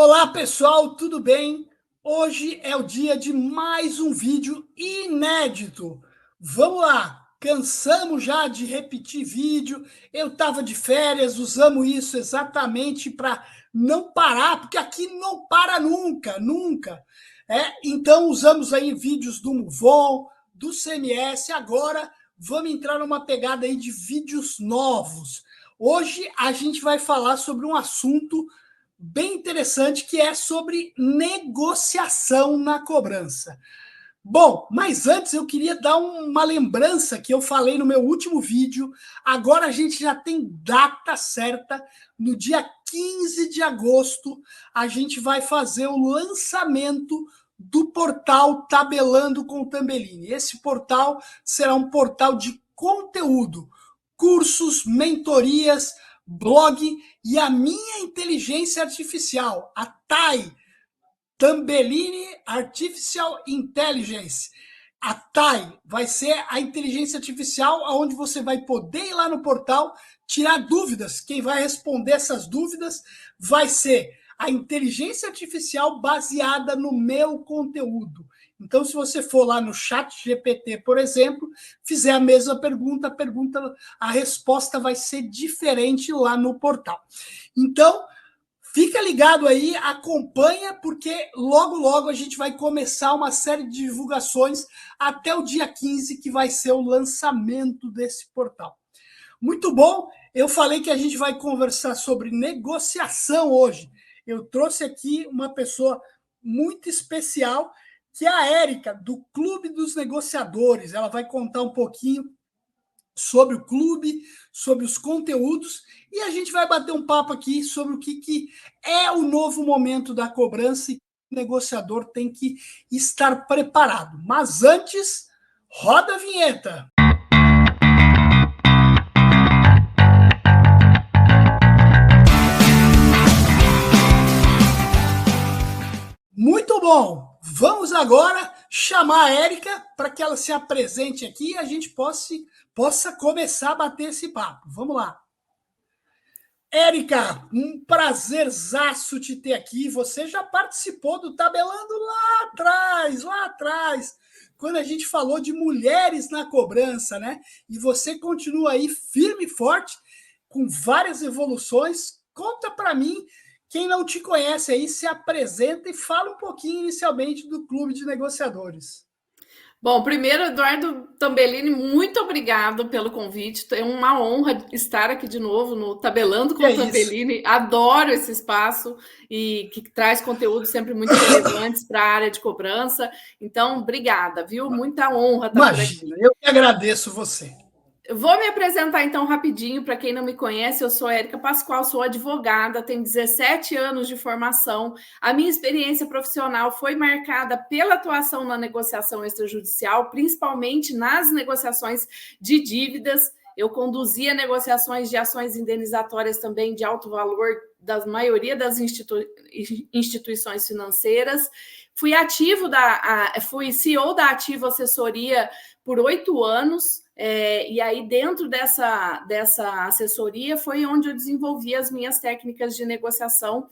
Olá pessoal, tudo bem? Hoje é o dia de mais um vídeo inédito. Vamos lá, cansamos já de repetir vídeo. Eu estava de férias, usamos isso exatamente para não parar, porque aqui não para nunca, nunca. Então usamos aí vídeos do Muvon, do CMS. Agora vamos entrar numa pegada aí de vídeos novos. Hoje a gente vai falar sobre um assunto bem interessante, que é sobre negociação na cobrança. Bom, mas antes eu queria dar uma lembrança que eu falei no meu último vídeo. Agora a gente já tem data certa. No dia 15 de agosto, a gente vai fazer o lançamento do portal Tabelando com Tambellini. Esse portal será um portal de conteúdo, cursos, mentorias, blog e a minha inteligência artificial, a TAI, Tambellini Artificial Intelligence. A TAI vai ser a inteligência artificial onde você vai poder ir lá no portal, tirar dúvidas. Quem vai responder essas dúvidas vai ser a inteligência artificial baseada no meu conteúdo. Então, se você for lá no chat GPT, por exemplo, fizer a mesma pergunta, a resposta vai ser diferente lá no portal. Então, fica ligado aí, acompanha, porque logo, logo a gente vai começar uma série de divulgações até o dia 15, que vai ser o lançamento desse portal. Muito bom, eu falei que a gente vai conversar sobre negociação hoje. Eu trouxe aqui uma pessoa muito especial, que é a Érica, do Clube dos Negociadores. Ela vai contar um pouquinho sobre o clube, sobre os conteúdos, e a gente vai bater um papo aqui sobre o que é o novo momento da cobrança e o negociador tem que estar preparado. Mas antes, roda a vinheta. Muito bom! Vamos agora chamar a Érica para que ela se apresente aqui e a gente possa começar a bater esse papo. Vamos lá. Érica, um prazerzaço te ter aqui. Você já participou do Tabelando lá atrás, quando a gente falou de mulheres na cobrança, né? E você continua aí firme e forte, com várias evoluções. Conta para mim, quem não te conhece aí, se apresenta e fala um pouquinho inicialmente do Clube de Negociadores. Bom, primeiro, Eduardo Tambellini, muito obrigado pelo convite. É uma honra estar aqui de novo no Tabelando Que com é isso? Tambellini. Adoro esse espaço e que traz conteúdos sempre muito relevantes para a área de cobrança. Então, obrigada, viu? Muita honra estar por Imagina, aqui. eu que agradeço você. Eu vou me apresentar então rapidinho para quem não me conhece. Eu sou Érica Pascoal, sou advogada, tenho 17 anos de formação. A minha experiência profissional foi marcada pela atuação na negociação extrajudicial, principalmente nas negociações de dívidas. Eu conduzia negociações de ações indenizatórias também de alto valor da maioria das instituições financeiras. Fui CEO da Ativo Assessoria por 8 anos. E aí, dentro dessa assessoria, foi onde eu desenvolvi as minhas técnicas de negociação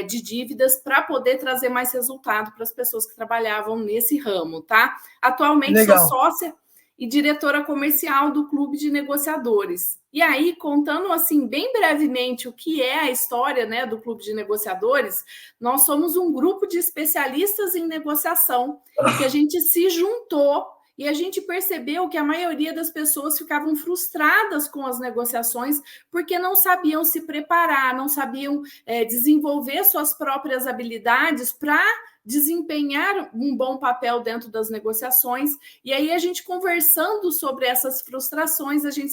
de dívidas para poder trazer mais resultado para as pessoas que trabalhavam nesse ramo, tá? Atualmente sou Legal. sócia e diretora comercial do Clube de Negociadores. E aí, contando assim bem brevemente o que é a história, né, do Clube de Negociadores, nós somos um grupo de especialistas em negociação que a gente se juntou e a gente percebeu que a maioria das pessoas ficavam frustradas com as negociações porque não sabiam se preparar, não sabiam desenvolver suas próprias habilidades para desempenhar um bom papel dentro das negociações. E aí, a gente conversando sobre essas frustrações, a gente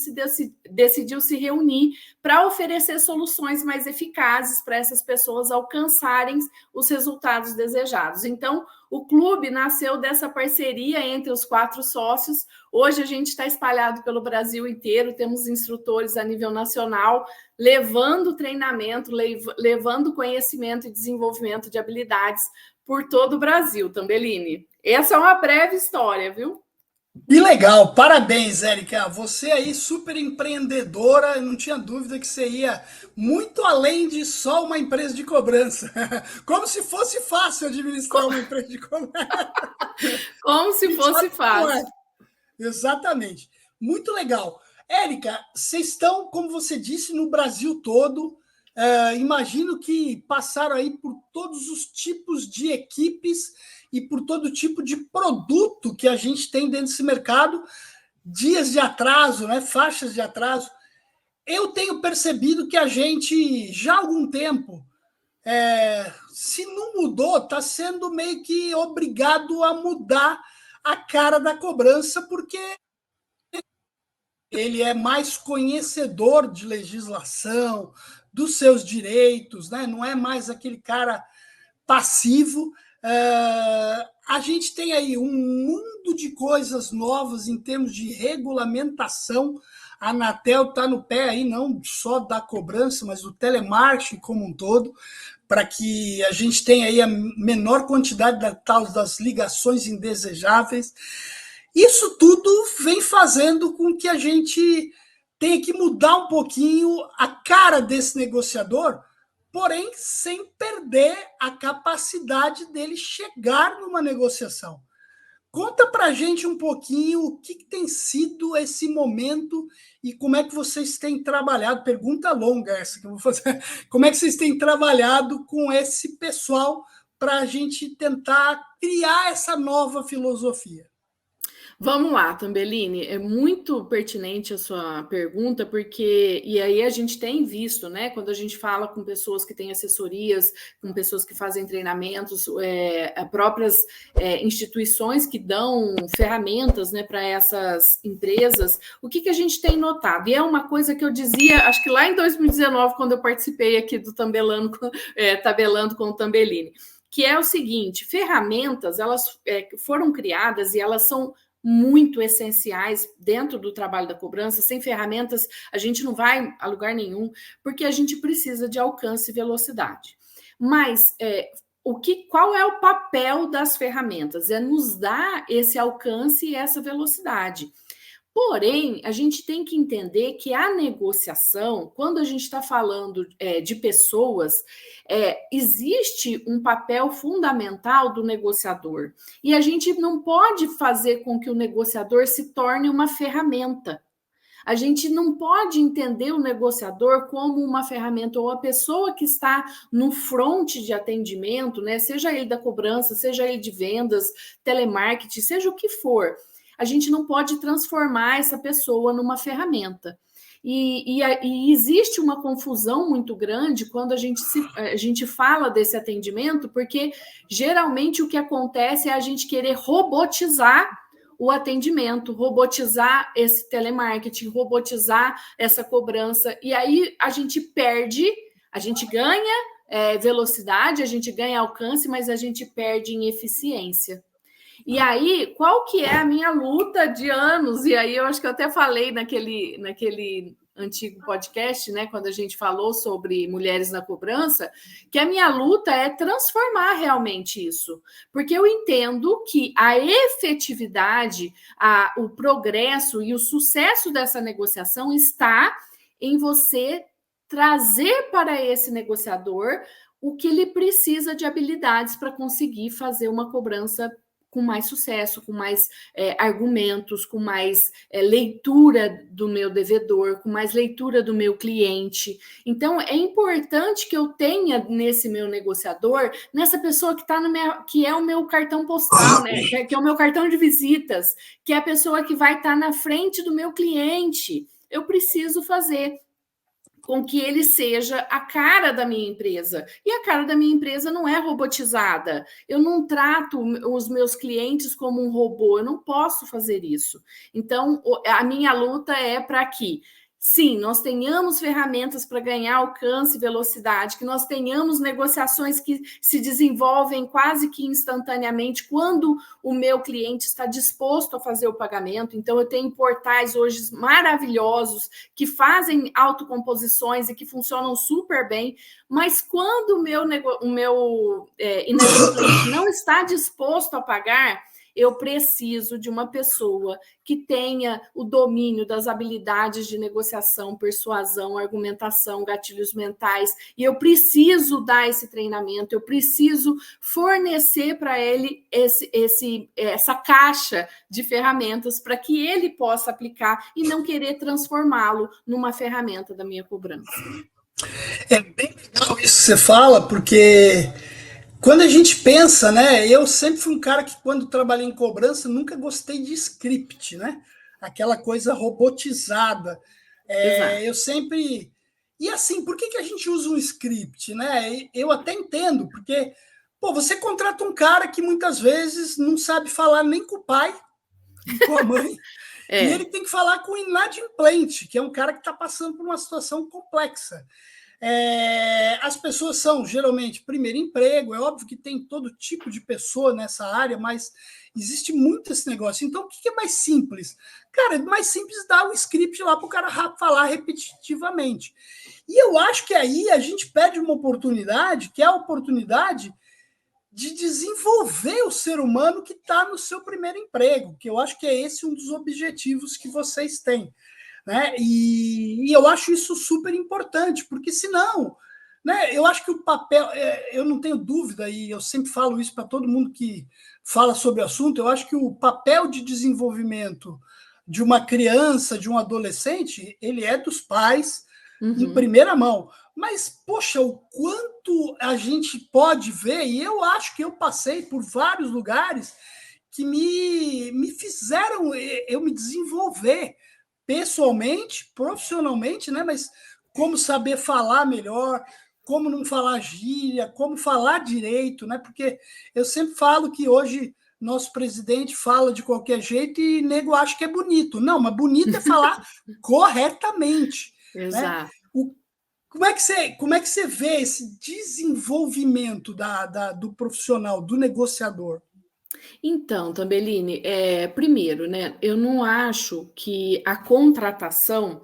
decidiu se reunir para oferecer soluções mais eficazes para essas pessoas alcançarem os resultados desejados. Então, o clube nasceu dessa parceria entre os 4 sócios. Hoje a gente está espalhado pelo Brasil inteiro, temos instrutores a nível nacional, levando treinamento, levando conhecimento e desenvolvimento de habilidades por todo o Brasil, Tambellini. Essa é uma breve história, viu? Que legal, parabéns, Érica. Você aí, super empreendedora, eu não tinha dúvida que você ia muito além de só uma empresa de cobrança. Como se fosse fácil administrar uma empresa de cobrança. Como A se gente fosse sabe que não fácil. é. Exatamente. Muito legal. Érica, vocês estão, como você disse, no Brasil todo. Imagino que passaram aí por todos os tipos de equipes e por todo tipo de produto que a gente tem dentro desse mercado, dias de atraso, né, faixas de atraso. Eu tenho percebido que a gente, já há algum tempo, se não mudou, está sendo meio que obrigado a mudar a cara da cobrança, porque ele é mais conhecedor de legislação, dos seus direitos, né? Não é mais aquele cara passivo. A gente tem aí um mundo de coisas novas em termos de regulamentação. A Anatel está no pé aí, não só da cobrança, mas do telemarketing como um todo, para que a gente tenha aí a menor quantidade das ligações indesejáveis. Isso tudo vem fazendo com que a gente tenha que mudar um pouquinho a cara desse negociador, porém sem perder a capacidade dele chegar numa negociação. Conta para a gente um pouquinho o que tem sido esse momento e como é que vocês têm trabalhado. Pergunta longa essa que eu vou fazer. Como é que vocês têm trabalhado com esse pessoal para a gente tentar criar essa nova filosofia? Vamos lá, Tambelini, é muito pertinente a sua pergunta, porque e aí a gente tem visto, né, quando a gente fala com pessoas que têm assessorias, com pessoas que fazem treinamentos, próprias instituições que dão ferramentas, né, para essas empresas, o que a gente tem notado? E é uma coisa que eu dizia, acho que lá em 2019, quando eu participei aqui do Tabelando com o Tambelini, que é o seguinte: ferramentas, elas foram criadas e elas são muito essenciais dentro do trabalho da cobrança. Sem ferramentas, a gente não vai a lugar nenhum, porque a gente precisa de alcance e velocidade. Mas qual é o papel das ferramentas? É nos dar esse alcance e essa velocidade. Porém, a gente tem que entender que a negociação, quando a gente está falando de pessoas, existe um papel fundamental do negociador. E a gente não pode fazer com que o negociador se torne uma ferramenta. A gente não pode entender o negociador como uma ferramenta ou a pessoa que está no front de atendimento, né? Seja ele da cobrança, seja ele de vendas, telemarketing, seja o que for. A gente não pode transformar essa pessoa numa ferramenta. E existe uma confusão muito grande quando a gente fala desse atendimento, porque geralmente o que acontece é a gente querer robotizar o atendimento, robotizar esse telemarketing, robotizar essa cobrança, e aí a gente perde, a gente ganha velocidade, a gente ganha alcance, mas a gente perde em eficiência. E aí, qual que é a minha luta de anos? E aí eu acho que eu até falei naquele antigo podcast, né, quando a gente falou sobre mulheres na cobrança, que a minha luta é transformar realmente isso, porque eu entendo que a efetividade, o progresso e o sucesso dessa negociação está em você trazer para esse negociador o que ele precisa de habilidades para conseguir fazer uma cobrança com mais sucesso, com mais argumentos, com mais leitura do meu devedor, com mais leitura do meu cliente. Então, é importante que eu tenha nesse meu negociador, nessa pessoa que é o meu cartão postal, né? Que é o meu cartão de visitas, que é a pessoa que vai estar na frente do meu cliente. Eu preciso fazer com que ele seja a cara da minha empresa. E a cara da minha empresa não é robotizada. Eu não trato os meus clientes como um robô, eu não posso fazer isso. Então, a minha luta é para que, sim, nós tenhamos ferramentas para ganhar alcance e velocidade, que nós tenhamos negociações que se desenvolvem quase que instantaneamente quando o meu cliente está disposto a fazer o pagamento. Então, eu tenho portais hoje maravilhosos que fazem autocomposições e que funcionam super bem, mas quando o meu inadimplente não está disposto a pagar, eu preciso de uma pessoa que tenha o domínio das habilidades de negociação, persuasão, argumentação, gatilhos mentais, e eu preciso dar esse treinamento, eu preciso fornecer para ele essa caixa de ferramentas para que ele possa aplicar e não querer transformá-lo numa ferramenta da minha cobrança. É bem legal isso que você fala, porque quando a gente pensa, né? Eu sempre fui um cara que, quando trabalhei em cobrança, nunca gostei de script, né? Aquela coisa robotizada. Exato. Eu sempre. E assim, por que a gente usa um script, né? Eu até entendo, porque, pô, você contrata um cara que muitas vezes não sabe falar nem com o pai, nem com a mãe, e ele tem que falar com o inadimplente, que é um cara que está passando por uma situação complexa. As pessoas são geralmente primeiro emprego, é óbvio que tem todo tipo de pessoa nessa área, mas existe muito esse negócio. Então, o que é mais simples? Cara, é mais simples dar o script lá para o cara falar repetitivamente. E eu acho que aí a gente perde uma oportunidade, que é a oportunidade de desenvolver o ser humano que está no seu primeiro emprego, que eu acho que é esse um dos objetivos que vocês têm. Né? E eu acho isso super importante, porque senão, né, eu acho que o papel, eu não tenho dúvida, e eu sempre falo isso para todo mundo que fala sobre o assunto, eu acho que o papel de desenvolvimento de uma criança, de um adolescente, ele é dos pais, em primeira mão. Mas, poxa, o quanto a gente pode ver, e eu acho que eu passei por vários lugares que me fizeram eu me desenvolver pessoalmente, profissionalmente, né? Mas como saber falar melhor, como não falar gíria, como falar direito, né? Porque eu sempre falo que hoje nosso presidente fala de qualquer jeito e nego acha que é bonito. Não, mas bonito é falar corretamente. Exato. Né? Como é que você vê esse desenvolvimento do profissional, do negociador? Então, Tambelini, primeiro, né, eu não acho que a contratação.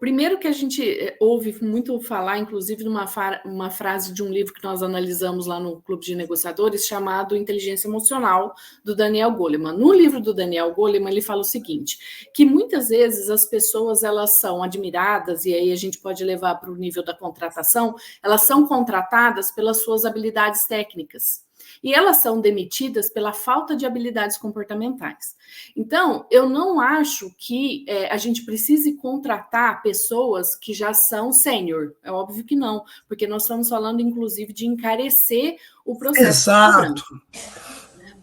Primeiro que a gente ouve muito falar, inclusive, numa uma frase de um livro que nós analisamos lá no Clube de Negociadores, chamado Inteligência Emocional, do Daniel Goleman. No livro do Daniel Goleman, ele fala o seguinte, que muitas vezes as pessoas elas são admiradas, e aí a gente pode levar para o nível da contratação, elas são contratadas pelas suas habilidades técnicas. E elas são demitidas pela falta de habilidades comportamentais. Então, eu não acho que a gente precise contratar pessoas que já são sênior. É óbvio que não, porque nós estamos falando, inclusive, de encarecer o processo. Exato.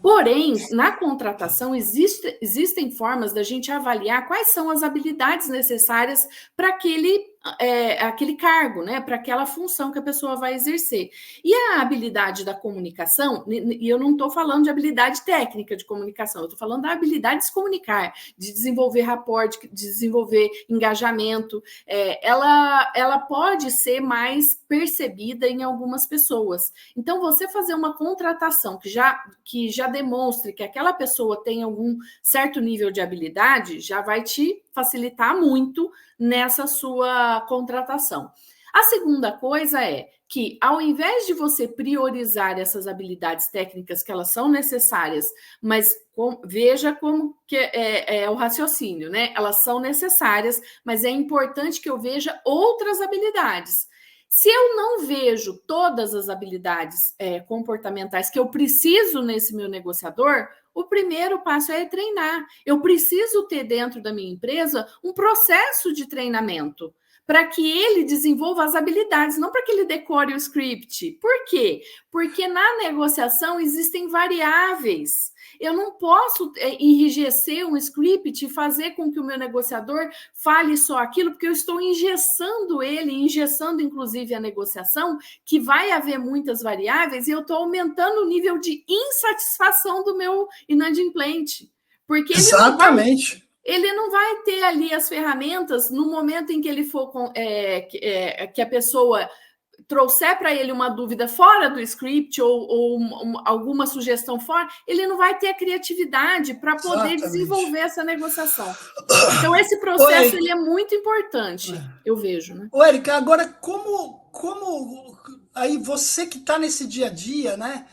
Porém, na contratação, existem formas da gente avaliar quais são as habilidades necessárias para aquele cargo, né? Para aquela função que a pessoa vai exercer. E a habilidade da comunicação, e eu não estou falando de habilidade técnica de comunicação, eu estou falando da habilidade de se comunicar, de desenvolver rapport, de desenvolver engajamento. Ela pode ser mais percebida em algumas pessoas. Então, você fazer uma contratação que já demonstre que aquela pessoa tem algum certo nível de habilidade, já vai te facilitar muito nessa sua contratação. A segunda coisa é que, ao invés de você priorizar essas habilidades técnicas que elas são necessárias, mas veja como que é o raciocínio, né? Elas são necessárias, mas é importante que eu veja outras habilidades. Se eu não vejo todas as habilidades comportamentais que eu preciso nesse meu negociador, o primeiro passo é treinar. Eu preciso ter dentro da minha empresa um processo de treinamento para que ele desenvolva as habilidades, não para que ele decore o script. Por quê? Porque na negociação existem variáveis. Eu não posso enrijecer um script e fazer com que o meu negociador fale só aquilo, porque eu estou engessando ele, engessando inclusive a negociação, que vai haver muitas variáveis, e eu estou aumentando o nível de insatisfação do meu inadimplente. Porque exatamente. Ele não vai ter ali as ferramentas no momento em que ele for que a pessoa trouxer para ele uma dúvida fora do script ou alguma sugestão fora, ele não vai ter a criatividade para poder desenvolver essa negociação. Então, esse processo ele é muito importante, eu vejo. Né? Ô, Érica, agora, como aí você que está nesse dia a dia, né?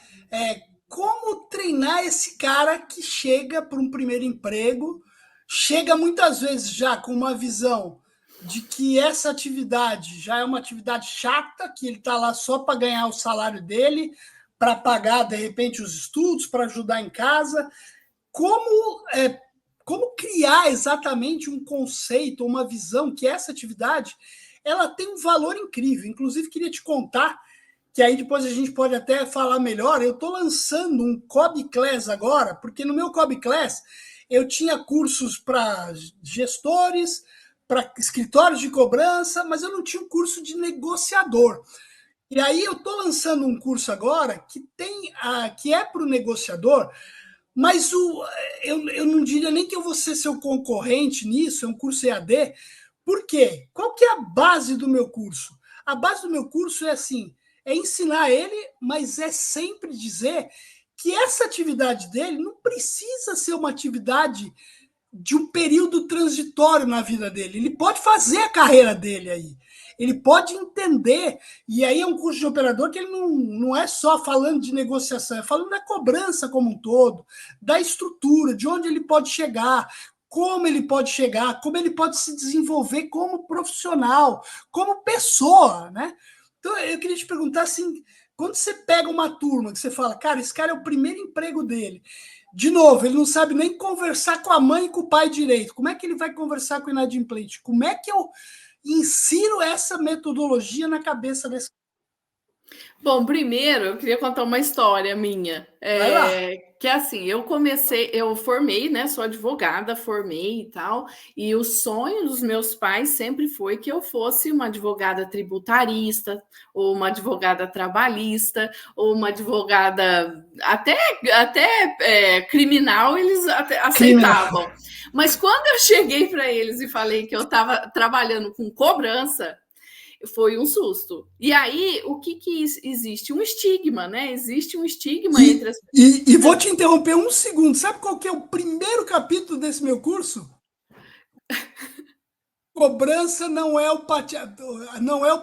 como treinar esse cara que chega para um primeiro emprego, chega muitas vezes já com uma visão de que essa atividade já é uma atividade chata, que ele está lá só para ganhar o salário dele, para pagar, de repente, os estudos, para ajudar em casa. Como criar exatamente um conceito, uma visão que essa atividade ela tem um valor incrível. Inclusive, queria te contar que aí depois a gente pode até falar melhor. Eu estou lançando um Cobb Class agora, porque no meu Cobb Class eu tinha cursos para gestores, para escritórios de cobrança, mas eu não tinha um curso de negociador. E aí eu estou lançando um curso agora que é para o negociador, mas eu não diria nem que eu vou ser seu concorrente nisso, é um curso EAD. Por quê? Qual que é a base do meu curso? A base do meu curso é assim, é ensinar ele, mas é sempre dizer que essa atividade dele não precisa ser uma atividade de um período transitório na vida dele. Ele pode fazer a carreira dele aí. Ele pode entender, e aí é um curso de operador que ele não é só falando de negociação, é falando da cobrança como um todo, da estrutura, de onde ele pode chegar, como ele pode chegar, como ele pode se desenvolver como profissional, como pessoa, né? Então, eu queria te perguntar assim, quando você pega uma turma que você fala, cara, esse cara é o primeiro emprego dele, de novo, ele não sabe nem conversar com a mãe e com o pai direito, como é que ele vai conversar com o inadimplente? Como é que eu insiro essa metodologia na cabeça desse. Bom, primeiro eu queria contar uma história minha. Vai lá. Que assim, eu formei, né? Sou advogada, formei e tal, e o sonho dos meus pais sempre foi que eu fosse uma advogada tributarista, ou uma advogada trabalhista, ou uma advogada até criminal, eles até aceitavam. Criminal. Mas quando eu cheguei para eles e falei que eu estava trabalhando com cobrança, foi um susto. E aí, o que existe? Um estigma, né? Existe um estigma entre as pessoas. E vou te interromper um segundo. Sabe qual que é o primeiro capítulo desse meu curso? Cobrança não é o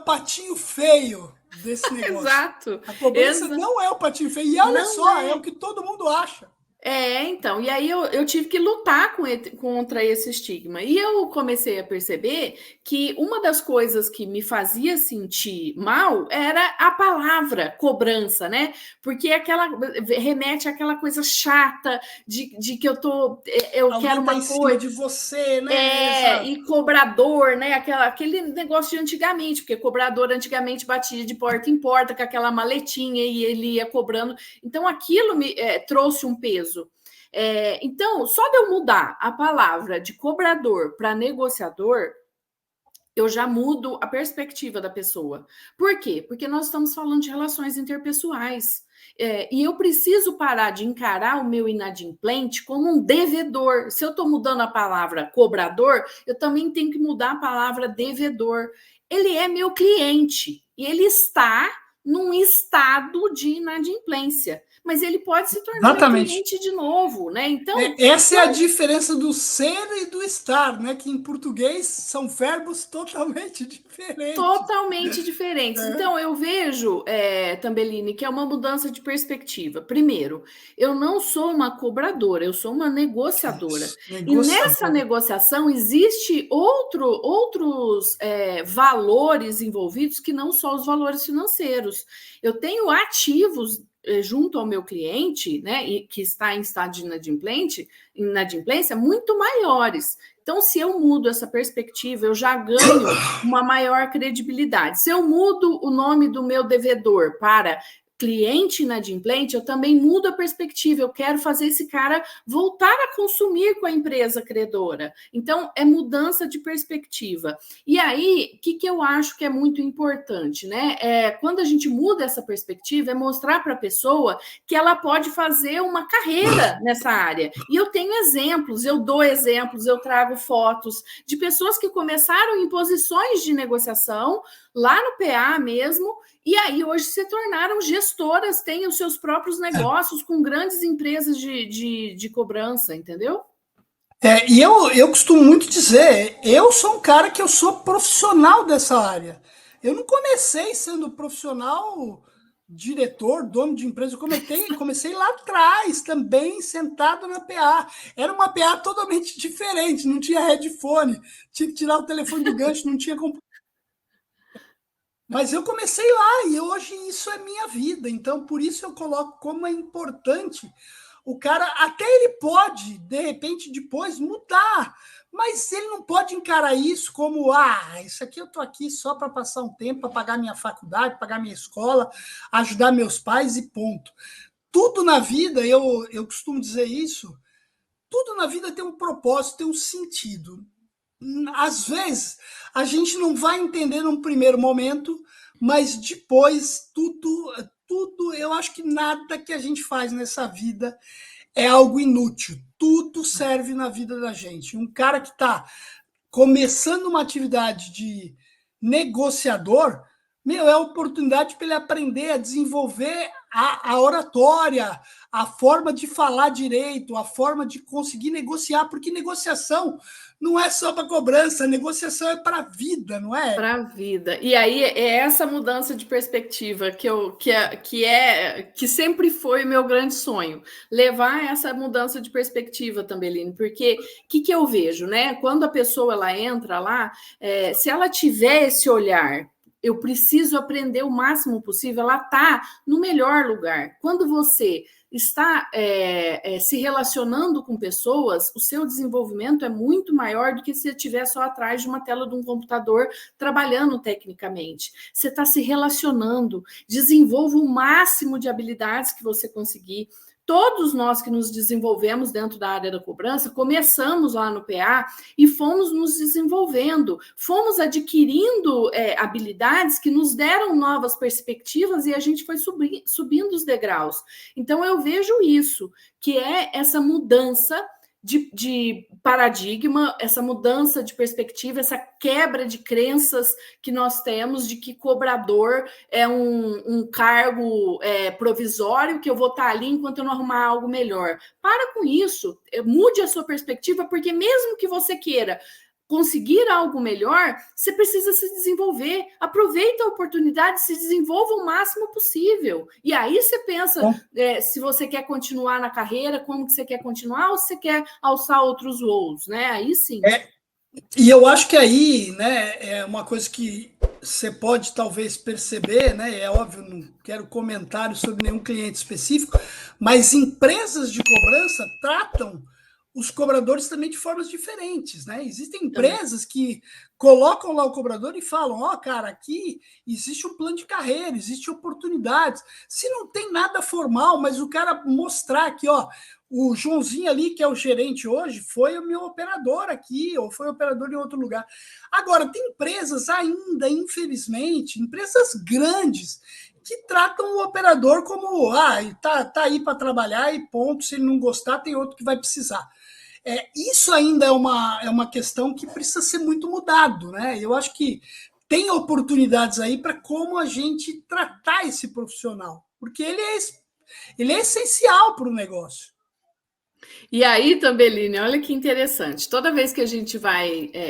patinho feio desse negócio. Exato. A cobrança não é o patinho feio. E olha só, é o que todo mundo acha. Então, e aí eu tive que lutar contra esse estigma. E eu comecei a perceber que uma das coisas que me fazia sentir mal era a palavra cobrança, né? Porque remete àquela coisa chata de que eu quero uma coisa de você, né? E cobrador, né? Aquele negócio de antigamente, porque cobrador antigamente batia de porta em porta com aquela maletinha e ele ia cobrando. Então, aquilo me trouxe um peso. Então, só de eu mudar a palavra de cobrador para negociador, eu já mudo a perspectiva da pessoa. Por quê? Porque nós estamos falando de relações interpessoais. E eu preciso parar de encarar o meu inadimplente como um devedor. Se eu estou mudando a palavra cobrador, eu também tenho que mudar a palavra devedor. Ele é meu cliente e ele está num estado de inadimplência, mas ele pode se tornar meu cliente de novo, né? Então, essa é a diferença do ser e do estar, né? Que em português são verbos totalmente diferentes. Totalmente diferentes. Então, eu vejo, Tambellini, que é uma mudança de perspectiva. Primeiro, eu não sou uma cobradora, eu sou uma negociadora. E nessa negociação existe outros valores envolvidos que não só os valores financeiros. Eu tenho ativos junto ao meu cliente, né, que está em estado de inadimplência, muito maiores. Então, se eu mudo essa perspectiva, eu já ganho uma maior credibilidade. Se eu mudo o nome do meu devedor para cliente inadimplente, eu também mudo a perspectiva. Eu quero fazer esse cara voltar a consumir com a empresa credora. Então, é mudança de perspectiva. E aí, o que eu acho que é muito importante, né? Quando a gente muda essa perspectiva, é mostrar para a pessoa que ela pode fazer uma carreira nessa área. E eu tenho exemplos, eu dou exemplos, eu trago fotos de pessoas que começaram em posições de negociação, lá no PA mesmo, e aí hoje se tornaram gestoras, têm os seus próprios negócios com grandes empresas de cobrança, entendeu? E eu costumo muito dizer, eu sou um cara que eu sou profissional dessa área. Eu não comecei sendo profissional diretor, dono de empresa, eu comecei lá atrás, também sentado na PA. Era uma PA totalmente diferente, não tinha headphone, tinha que tirar o telefone do gancho, não tinha computador. Mas eu comecei lá e hoje isso é minha vida. Então, por isso eu coloco como é importante. O cara, até ele pode, de repente, depois mudar, mas ele não pode encarar isso como, isso aqui eu estou aqui só para passar um tempo, para pagar minha faculdade, pagar minha escola, ajudar meus pais e ponto. Tudo na vida, eu costumo dizer isso, tudo na vida tem um propósito, tem um sentido. Às vezes, a gente não vai entender num primeiro momento, mas depois tudo, eu acho que nada que a gente faz nessa vida é algo inútil. Tudo serve na vida da gente. Um cara que está começando uma atividade de negociador, é a oportunidade para ele aprender a desenvolver a oratória, a forma de falar direito, a forma de conseguir negociar, porque negociação não é só para cobrança, negociação é para a vida, não é? Para a vida. E aí é essa mudança de perspectiva que sempre foi meu grande sonho, levar essa mudança de perspectiva, Tambelini, porque o que eu vejo, né? Quando a pessoa ela entra lá, se ela tiver esse olhar, eu preciso aprender o máximo possível, ela está no melhor lugar. Quando você está se relacionando com pessoas, o seu desenvolvimento é muito maior do que se estiver só atrás de uma tela de um computador trabalhando tecnicamente. Você está se relacionando, desenvolva o máximo de habilidades que você conseguir. Todos nós que nos desenvolvemos dentro da área da cobrança, começamos lá no PA e fomos nos desenvolvendo, fomos adquirindo habilidades que nos deram novas perspectivas e a gente foi subindo os degraus. Então, eu vejo isso, que é essa mudança de paradigma, essa mudança de perspectiva, essa quebra de crenças que nós temos de que cobrador é um cargo provisório, que eu vou estar ali enquanto eu não arrumar algo melhor. Para com isso, mude a sua perspectiva, porque mesmo que você queira conseguir algo melhor, você precisa se desenvolver. Aproveita a oportunidade, se desenvolva o máximo possível. E aí você pensa se você quer continuar na carreira, como que você quer continuar, ou se você quer alçar outros voos, né? Aí sim. E eu acho que aí, né, é uma coisa que você pode talvez perceber, né? É óbvio, não quero comentário sobre nenhum cliente específico, mas empresas de cobrança tratam os cobradores também de formas diferentes, né? Existem empresas que colocam lá o cobrador e falam, cara, aqui existe um plano de carreira, existe oportunidades. Se não tem nada formal, mas o cara mostrar que, o Joãozinho ali, que é o gerente hoje, foi o meu operador aqui, ou foi operador em outro lugar. Agora, tem empresas ainda, infelizmente, empresas grandes, que tratam o operador como, tá aí para trabalhar e ponto, se ele não gostar, tem outro que vai precisar. Isso ainda é uma questão que precisa ser muito mudado, né? Eu acho que tem oportunidades aí para como a gente tratar esse profissional, porque ele é essencial para o negócio. E aí, Tambelini, olha que interessante. Toda vez que a gente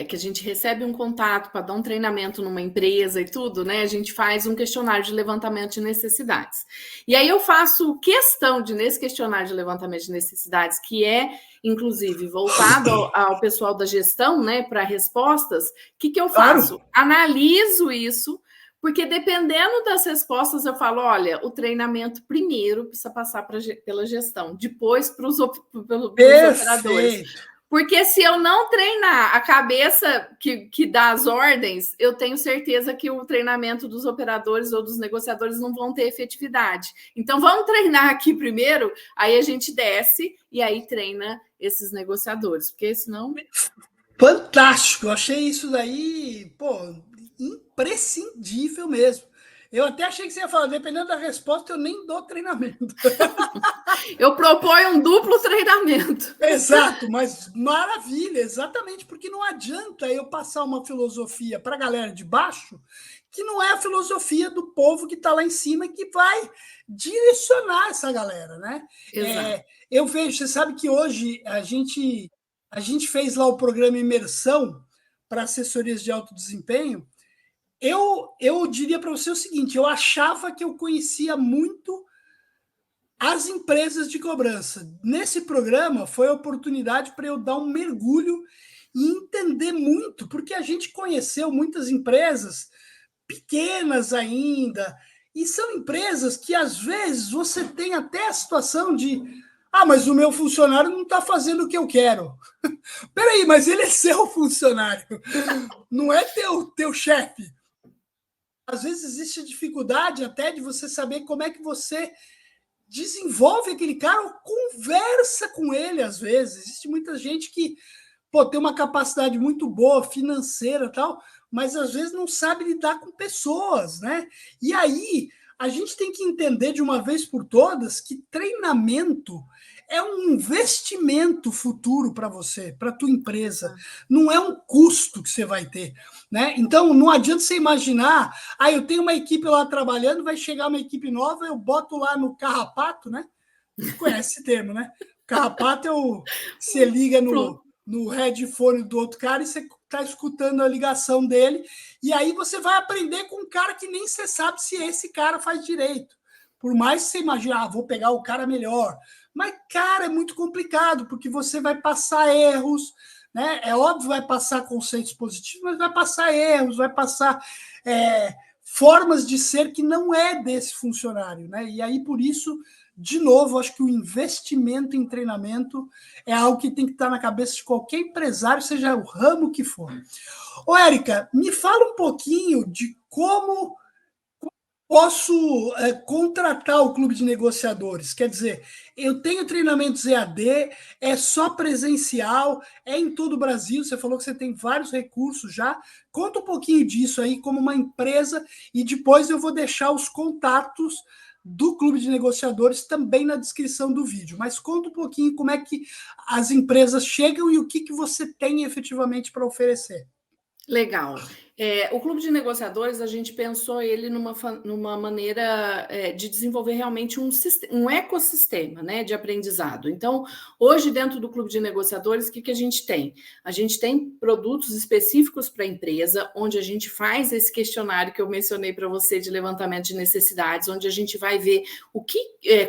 que a gente recebe um contato para dar um treinamento numa empresa e tudo, né? A gente faz um questionário de levantamento de necessidades. E aí eu faço questão nesse questionário de levantamento de necessidades, que é, inclusive, voltado ao pessoal da gestão, né? Para respostas, o que eu faço? Claro. Analiso isso. Porque dependendo das respostas, eu falo, olha, o treinamento primeiro precisa passar pela gestão, depois pelos operadores. Porque se eu não treinar a cabeça que dá as ordens, eu tenho certeza que o treinamento dos operadores ou dos negociadores não vão ter efetividade. Então, vamos treinar aqui primeiro, aí a gente desce e aí treina esses negociadores, porque senão... Fantástico! Eu achei isso daí, imprescindível mesmo. Eu até achei que você ia falar, dependendo da resposta, eu nem dou treinamento. Eu proponho um duplo treinamento. Exato, mas maravilha, exatamente, porque não adianta eu passar uma filosofia para a galera de baixo que não é a filosofia do povo que está lá em cima e que vai direcionar essa galera, né? Eu vejo, você sabe que hoje a gente fez lá o programa Imersão para assessorias de alto desempenho. eu diria para você o seguinte: eu achava que eu conhecia muito as empresas de cobrança. Nesse programa foi a oportunidade para eu dar um mergulho e entender muito, porque a gente conheceu muitas empresas pequenas ainda, e são empresas que às vezes você tem até a situação de mas o meu funcionário não está fazendo o que eu quero. Peraí, mas ele é seu funcionário, não é teu chefe. Às vezes existe dificuldade até de você saber como é que você desenvolve aquele cara ou conversa com ele às vezes. Existe muita gente que tem uma capacidade muito boa financeira e tal, mas às vezes não sabe lidar com pessoas, né? E aí a gente tem que entender de uma vez por todas que treinamento é um investimento futuro para você, para a tua empresa. Não é um custo que você vai ter, né? Então não adianta você imaginar, eu tenho uma equipe lá trabalhando, vai chegar uma equipe nova, eu boto lá no carrapato, né? Você conhece esse termo, né? Carrapato é você liga no headphone do outro cara e você está escutando a ligação dele, e aí você vai aprender com um cara que nem você sabe se esse cara faz direito. Por mais que você imagine, vou pegar o cara melhor. Mas, cara, é muito complicado, porque você vai passar erros, né? É óbvio, vai passar conceitos positivos, mas vai passar erros, vai passar formas de ser que não é desse funcionário, né? E aí, por isso, de novo, acho que o investimento em treinamento é algo que tem que estar na cabeça de qualquer empresário, seja o ramo que for. Ô, Érica, me fala um pouquinho de como posso contratar o clube de negociadores. Quer dizer, eu tenho treinamentos EAD, é só presencial, é em todo o Brasil. Você falou que você tem vários recursos já. Conta um pouquinho disso aí como uma empresa e depois eu vou deixar os contatos do clube de negociadores também na descrição do vídeo. Mas conta um pouquinho como é que as empresas chegam e o que você tem efetivamente para oferecer. Legal. O clube de negociadores, a gente pensou ele numa maneira de desenvolver realmente um ecossistema, né, de aprendizado. Então, hoje, dentro do clube de negociadores, o que a gente tem? A gente tem produtos específicos para a empresa, onde a gente faz esse questionário que eu mencionei para você de levantamento de necessidades, onde a gente vai ver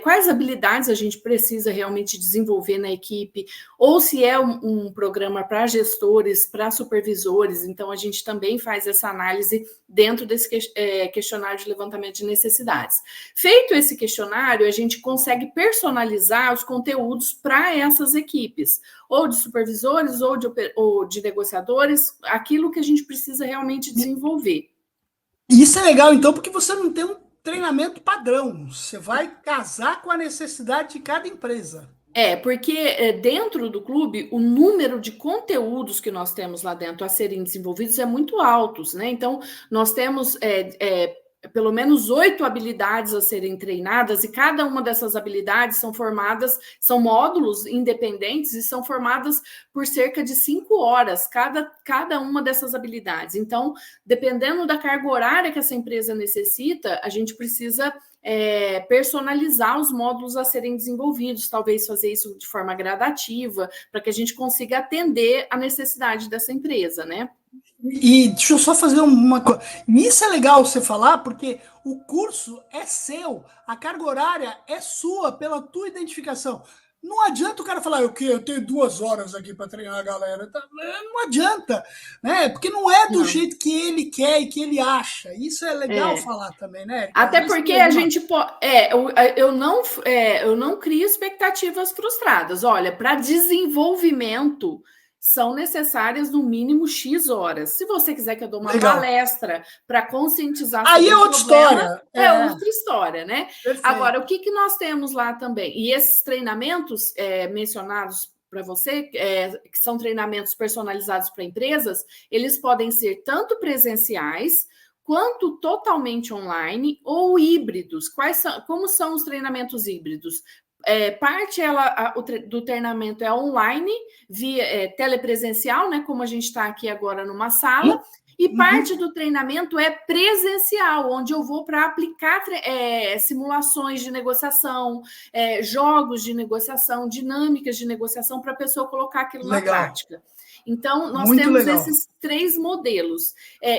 quais habilidades a gente precisa realmente desenvolver na equipe, ou se é um programa para gestores, para supervisores. Então, a gente também faz essa análise dentro desse questionário de levantamento de necessidades. Feito esse questionário, a gente consegue personalizar os conteúdos para essas equipes, ou de supervisores, ou de negociadores, aquilo que a gente precisa realmente desenvolver. E isso é legal, então, porque você não tem um treinamento padrão. Você vai casar com a necessidade de cada empresa. Porque dentro do clube, o número de conteúdos que nós temos lá dentro a serem desenvolvidos é muito altos, né? Então, nós temos pelo menos 8 habilidades a serem treinadas, e cada uma dessas habilidades são módulos independentes e são formadas por cerca de 5 horas, cada uma dessas habilidades. Então, dependendo da carga horária que essa empresa necessita, a gente precisa personalizar os módulos a serem desenvolvidos, talvez fazer isso de forma gradativa, para que a gente consiga atender a necessidade dessa empresa, né? E deixa eu só fazer uma coisa. Isso é legal você falar, porque o curso é seu, a carga horária é sua, pela tua identificação. Não adianta o cara falar, eu tenho 2 horas aqui para treinar a galera. Não adianta, né? Porque não é do jeito que ele quer e que ele acha. Isso é legal falar também, né? Até porque a gente pode. Eu não crio expectativas frustradas. Olha, para desenvolvimento são necessárias no mínimo X horas. Se você quiser que eu dou uma palestra para conscientizar sobre aí é outra história. É outra história, né? Perfeito. Agora, o que nós temos lá também? E esses treinamentos mencionados para você, que são treinamentos personalizados para empresas, eles podem ser tanto presenciais quanto totalmente online ou híbridos. Como são os treinamentos híbridos? Parte do treinamento é online, via telepresencial, né? Como a gente está aqui agora numa sala, e parte do treinamento é presencial, onde eu vou para aplicar simulações de negociação, jogos de negociação, dinâmicas de negociação, para a pessoa colocar aquilo na prática. Então, nós Muito temos legal. esses 3 modelos.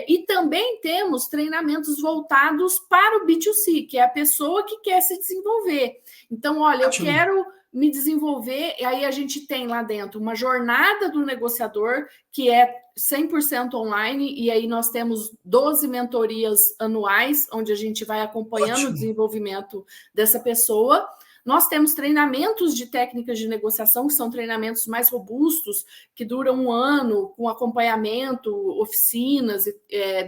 E também temos treinamentos voltados para o B2C, que é a pessoa que quer se desenvolver. Então, olha, eu quero me desenvolver, e aí a gente tem lá dentro uma jornada do negociador, que é 100% online, e aí nós temos 12 mentorias anuais, onde a gente vai acompanhando o desenvolvimento dessa pessoa. Nós temos treinamentos de técnicas de negociação, que são treinamentos mais robustos, que duram 1 ano, com acompanhamento, oficinas,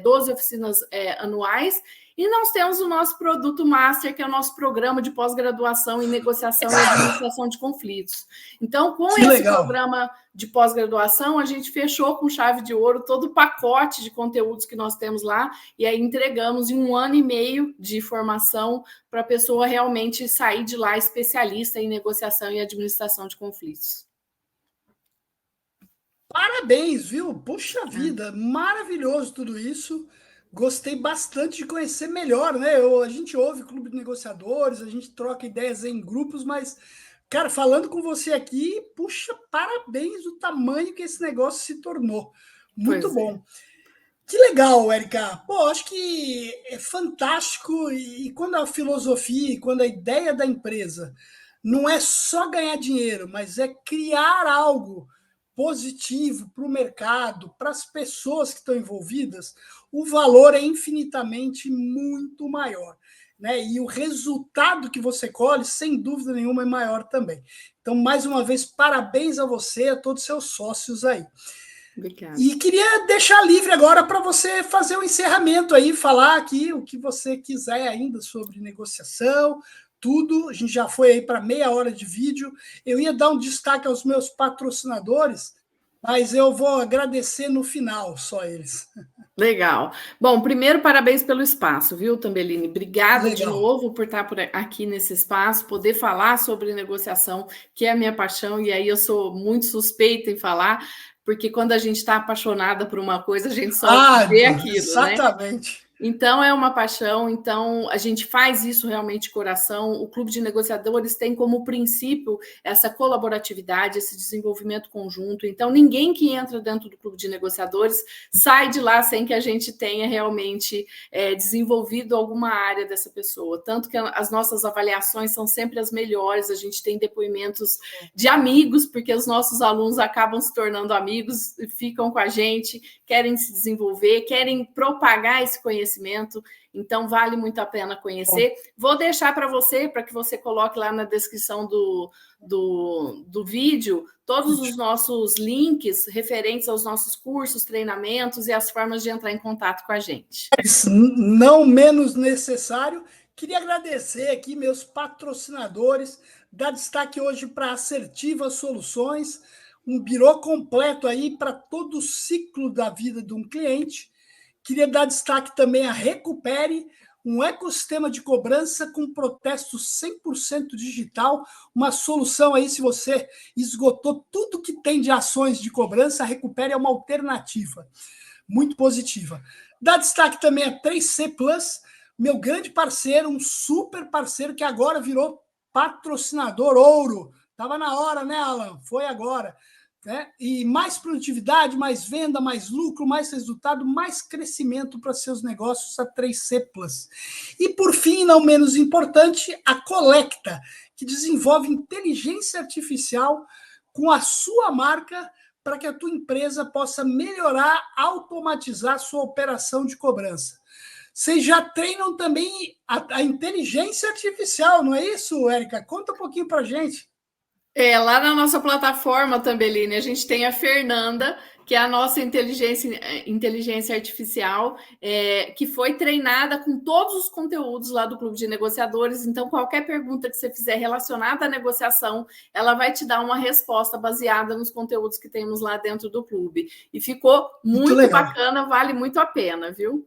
12 oficinas anuais. E nós temos o nosso produto master, que é o nosso programa de pós-graduação em negociação e administração de conflitos. Então, com esse programa de pós-graduação, a gente fechou com chave de ouro todo o pacote de conteúdos que nós temos lá, e aí entregamos em 1 ano e meio de formação para a pessoa realmente sair de lá especialista em negociação e administração de conflitos. Parabéns, viu? Puxa vida, maravilhoso tudo isso. Gostei bastante de conhecer melhor, né? A gente ouve Clube de Negociadores, a gente troca ideias em grupos, mas, cara, falando com você aqui, puxa, parabéns do tamanho que esse negócio se tornou. Muito bom. Que legal, Érica. Pô, acho que é fantástico. E quando a filosofia, quando a ideia da empresa não é só ganhar dinheiro, mas é criar algo positivo para o mercado, para as pessoas que estão envolvidas, o valor é infinitamente muito maior, né? E o resultado que você colhe, sem dúvida nenhuma, é maior também. Então, mais uma vez, parabéns a você e a todos os seus sócios aí. Obrigada. E queria deixar livre agora para você fazer o encerramento aí, falar aqui o que você quiser ainda sobre negociação, tudo. A gente já foi aí para meia hora de vídeo. Eu ia dar um destaque aos meus patrocinadores, mas eu vou agradecer no final, só eles. Legal. Bom, primeiro, parabéns pelo espaço, viu, Tambellini? Obrigada de novo por estar aqui nesse espaço, poder falar sobre negociação, que é a minha paixão, e aí eu sou muito suspeita em falar, porque quando a gente está apaixonada por uma coisa, a gente só vê aquilo, exatamente. Né? Então, é uma paixão, então a gente faz isso realmente de coração. O Clube de Negociadores tem como princípio essa colaboratividade, esse desenvolvimento conjunto. Então, ninguém que entra dentro do Clube de Negociadores sai de lá sem que a gente tenha realmente desenvolvido alguma área dessa pessoa. Tanto que as nossas avaliações são sempre as melhores, a gente tem depoimentos de amigos, porque os nossos alunos acabam se tornando amigos, ficam com a gente, querem se desenvolver, querem propagar esse conhecimento. Então, vale muito a pena conhecer. Vou deixar para que você coloque lá na descrição do vídeo todos os nossos links referentes aos nossos cursos, treinamentos e as formas de entrar em contato com a gente. Não menos necessário, queria agradecer aqui meus patrocinadores, dar destaque hoje para Assertiva Soluções, um birô completo aí para todo o ciclo da vida de um cliente. Queria dar destaque também a Recupere, um ecossistema de cobrança com protesto 100% digital, uma solução aí, se você esgotou tudo que tem de ações de cobrança, a Recupere é uma alternativa muito positiva. Dá destaque também a 3C Plus, meu grande parceiro, um super parceiro que agora virou patrocinador ouro. Estava na hora, né, Alan? Foi agora. Né? E mais produtividade, mais venda, mais lucro, mais resultado, mais crescimento para seus negócios, a 3C Plus. E, por fim, não menos importante, a Colecta, que desenvolve inteligência artificial com a sua marca para que a tua empresa possa melhorar, automatizar sua operação de cobrança. Vocês já treinam também a inteligência artificial, não é isso, Érica? Conta um pouquinho para a gente. Lá na nossa plataforma, Tambellini, a gente tem a Fernanda, que é a nossa inteligência artificial, que foi treinada com todos os conteúdos lá do Clube de Negociadores. Então, qualquer pergunta que você fizer relacionada à negociação, ela vai te dar uma resposta baseada nos conteúdos que temos lá dentro do clube. E ficou muito bacana, vale muito a pena, viu?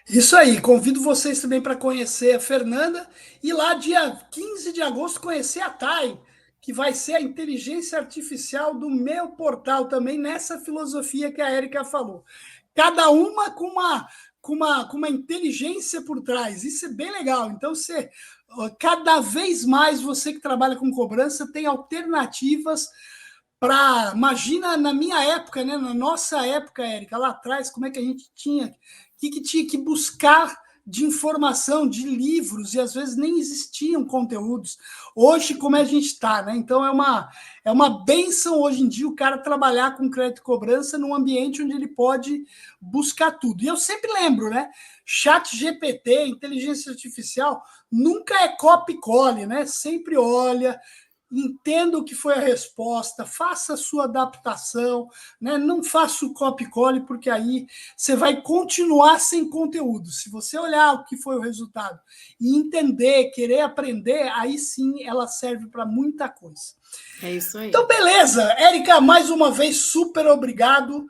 Isso aí, convido vocês também para conhecer a Fernanda e lá, dia 15 de agosto, conhecer a Thay, que vai ser a inteligência artificial do meu portal também, nessa filosofia que a Érica falou. Cada uma com uma inteligência por trás. Isso é bem legal. Então, cada vez mais você que trabalha com cobrança tem alternativas Imagina na minha época, né, na nossa época, Érica, lá atrás, como é que a gente tinha, que tinha que buscar de informação, de livros, e às vezes nem existiam conteúdos. Hoje, como a gente está, né? Então é uma benção hoje em dia o cara trabalhar com crédito e cobrança num ambiente onde ele pode buscar tudo. E eu sempre lembro, né? Chat GPT, inteligência artificial, nunca é copy e cole, né? Sempre olha, entenda o que foi a resposta, faça a sua adaptação, né? Não faça o copy-cole, porque aí você vai continuar sem conteúdo. Se você olhar o que foi o resultado e entender, querer aprender, aí sim ela serve para muita coisa. É isso aí. Então, beleza. Érica, mais uma vez, super obrigado.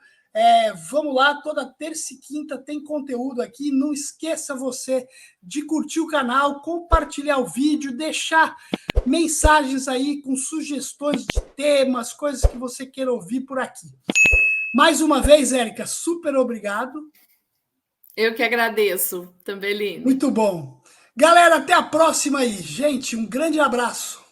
Vamos lá, toda terça e quinta tem conteúdo aqui. Não esqueça você de curtir o canal, compartilhar o vídeo, deixar mensagens aí com sugestões de temas, coisas que você queira ouvir por aqui. Mais uma vez, Érica, super obrigado. Eu que agradeço, Tambelini. Muito bom. Galera, até a próxima aí. Gente, um grande abraço.